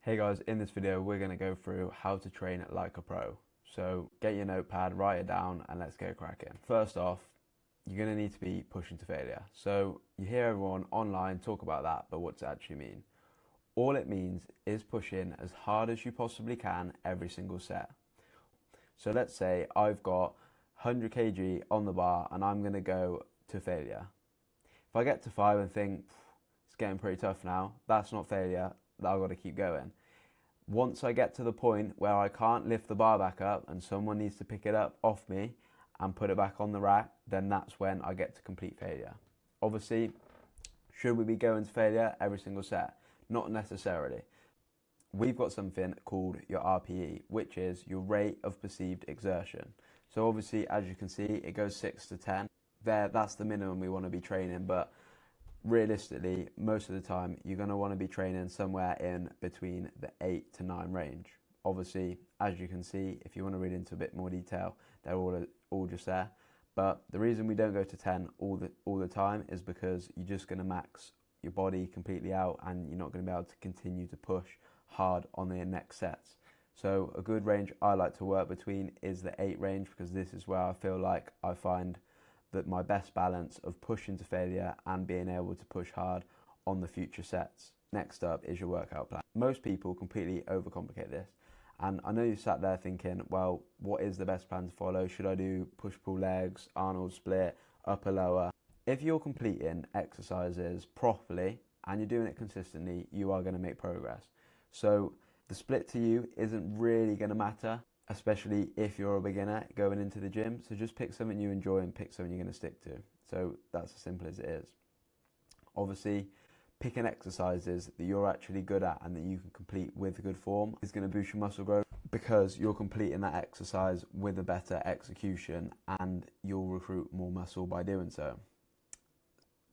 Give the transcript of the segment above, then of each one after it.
Hey guys, in this video we're going to go through how to train like a pro. So get your notepad, write it down and let's get cracking. First off, you're going to need to be pushing to failure. So you hear everyone online talk about that, but what does it actually mean? All it means is pushing as hard as you possibly can every single set. So let's say I've got 100 kg on the bar and I'm going to go to failure. If I get to 5 and think, it's getting pretty tough now, that's not failure. I've got to keep going. Once I get to the point where I can't lift the bar back up and someone needs to pick it up off me and put it back on the rack, then that's when I get to complete failure. Obviously, should we be going to failure every single set? Not necessarily. We've got something called your RPE, which is your rate of perceived exertion. So obviously, as you can see, it goes 6 to 10. That's the minimum we want to be training, but realistically, most of the time, you're going to want to be training somewhere in between the 8 to 9 range. Obviously, as you can see, if you want to read into a bit more detail, they're all just there. But the reason we don't go to 10 all the time is because you're just going to max your body completely out and you're not going to be able to continue to push hard on the next sets. So a good range I like to work between is the 8 range, because this is where I feel like I find that my best balance of pushing to failure and being able to push hard on the future sets. Next up is your workout plan. Most people completely overcomplicate this. And I know you sat there thinking, well, what is the best plan to follow? Should I do push-pull legs, Arnold split, upper, lower? If you're completing exercises properly and you're doing it consistently, you are going to make progress. So the split to you isn't really going to matter, especially if you're a beginner going into the gym. So just pick something you enjoy and pick something you're going to stick to. So that's as simple as it is. Obviously, picking exercises that you're actually good at and that you can complete with good form is going to boost your muscle growth, because you're completing that exercise with a better execution and you'll recruit more muscle by doing so.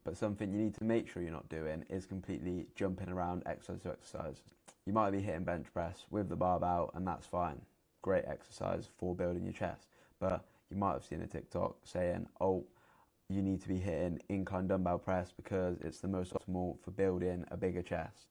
But something you need to make sure you're not doing is completely jumping around exercise to exercise. You might be hitting bench press with the barbell and that's fine. Great exercise for building your chest, but you might have seen a TikTok saying, oh, you need to be hitting incline dumbbell press because it's the most optimal for building a bigger chest.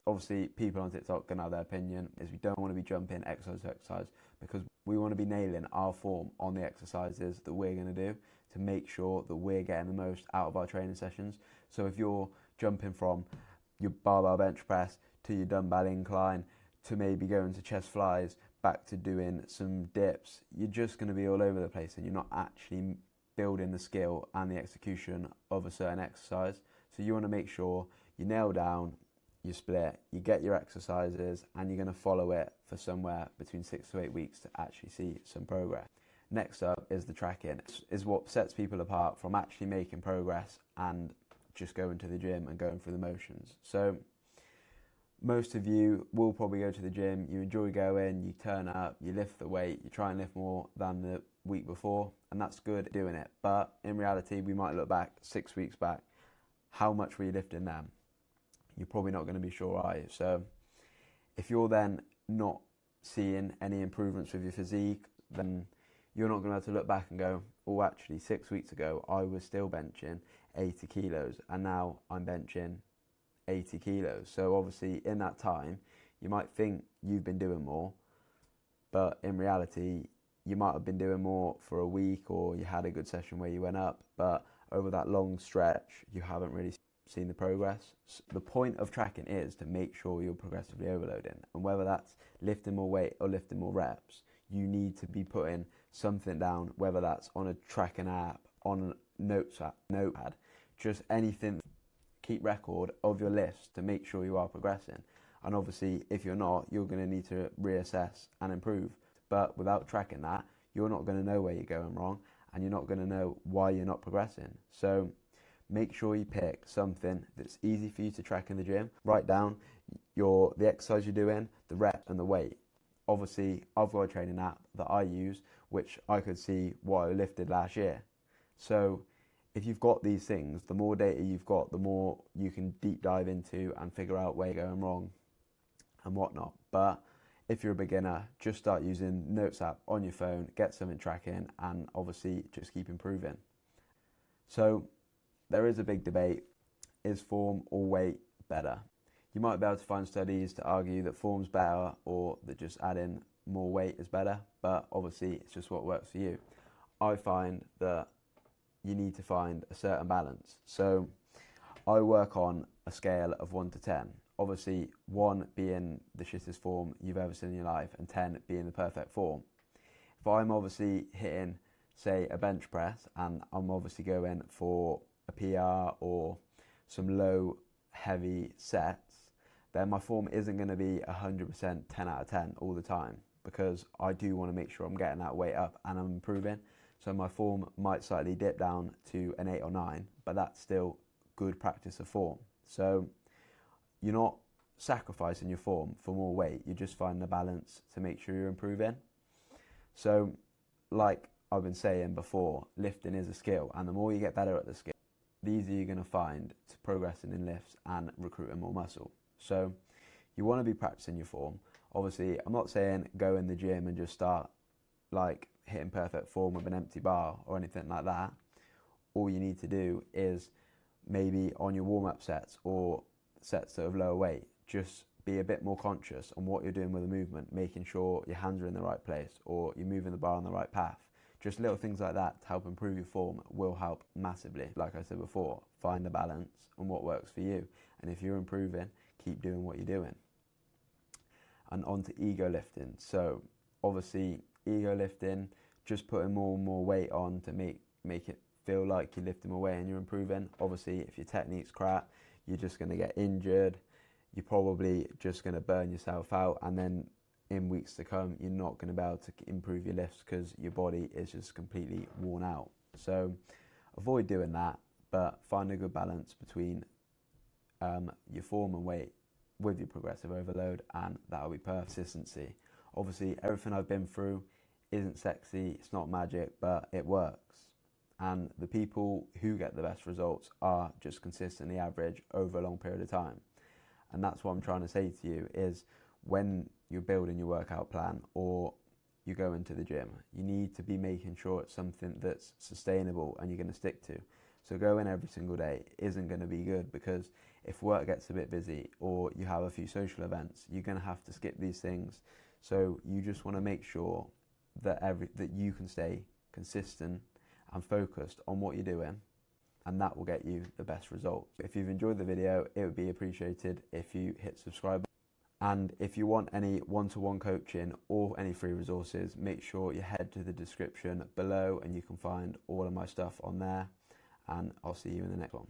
Obviously, people on TikTok can have their opinion, is we don't want to be jumping exercise to exercise, because we want to be nailing our form on the exercises that we're going to do to make sure that we're getting the most out of our training sessions. So if you're jumping from your barbell bench press to your dumbbell incline to maybe going to chest flies, back to doing some dips, you're just going to be all over the place and you're not actually building the skill and the execution of a certain exercise. So you want to make sure you nail down your split, you get your exercises, and you're going to follow it for somewhere between 6 to 8 weeks to actually see some progress. Next up is the tracking. Is what sets people apart from actually making progress and just going to the gym and going through the motions. So most of you will probably go to the gym, you enjoy going, you turn up, you lift the weight, you try and lift more than the week before, and that's good doing it. But in reality, we might look back 6 weeks back, how much were you lifting then? You're probably not going to be sure, are you? So if you're then not seeing any improvements with your physique, then you're not going to be able to look back and go, oh, actually 6 weeks ago, I was still benching 80 kilos and now I'm benching 80 kilos. So obviously in that time, you might think you've been doing more, but in reality, you might have been doing more for a week, or you had a good session where you went up, but over that long stretch, you haven't really seen the progress. The point of tracking is to make sure you're progressively overloading, and whether that's lifting more weight or lifting more reps, you need to be putting something down, whether that's on a tracking app, on a notepad, just anything. Keep record of your lifts to make sure you are progressing. And obviously, if you're not, you're going to need to reassess and improve. But without tracking that, you're not going to know where you're going wrong, and you're not going to know why you're not progressing. So make sure you pick something that's easy for you to track in the gym. Write down the exercise you're doing, the rep and the weight. Obviously, I've got a training app that I use, which I could see what I lifted last year. So if you've got these things, the more data you've got, the more you can deep dive into and figure out where you're going wrong and whatnot. But if you're a beginner, just start using Notes app on your phone, get something tracking, and obviously just keep improving. So there is a big debate, is form or weight better? You might be able to find studies to argue that form's better or that just adding more weight is better, but obviously it's just what works for you. I find that you need to find a certain balance. So I work on a scale of 1 to 10. Obviously, 1 being the shittest form you've ever seen in your life and 10 being the perfect form. If I'm obviously hitting, say, a bench press and I'm obviously going for a PR or some low heavy sets, then my form isn't going to be 100% 10 out of 10 all the time, because I do want to make sure I'm getting that weight up and I'm improving. So my form might slightly dip down to an 8 or 9, but that's still good practice of form. So you're not sacrificing your form for more weight, you're just finding a balance to make sure you're improving. So like I've been saying before, lifting is a skill, and the more you get better at the skill, the easier you're going to find to progressing in lifts and recruiting more muscle. So you want to be practicing your form. Obviously, I'm not saying go in the gym and just start like hitting perfect form with an empty bar or anything like that. All you need to do is maybe on your warm-up sets or sets that have lower weight, just be a bit more conscious on what you're doing with the movement, making sure your hands are in the right place or you're moving the bar on the right path. Just little things like that to help improve your form will help massively. Like I said before, find a balance on what works for you. And if you're improving, keep doing what you're doing. And on to ego lifting. So obviously ego lifting, just putting more and more weight on to make it feel like you're lifting more weight and you're improving. Obviously if your technique's crap, you're just going to get injured. You're probably just going to burn yourself out, and then in weeks to come you're not going to be able to improve your lifts because your body is just completely worn out. So avoid doing that, but find a good balance between your form and weight with your progressive overload, and that'll be perfect. Consistency. Obviously everything I've been through isn't sexy, it's not magic, but it works. And the people who get the best results are just consistently average over a long period of time. And that's what I'm trying to say to you is, when you're building your workout plan or you go into the gym, you need to be making sure it's something that's sustainable and you're going to stick to. So going every single day isn't going to be good, because if work gets a bit busy or you have a few social events, you're going to have to skip these things. So you just want to make sure that you can stay consistent and focused on what you're doing, and that will get you the best result. If you've enjoyed the video, it would be appreciated if you hit subscribe. And if you want any one-to-one coaching or any free resources, make sure you head to the description below and you can find all of my stuff on there. And I'll see you in the next one.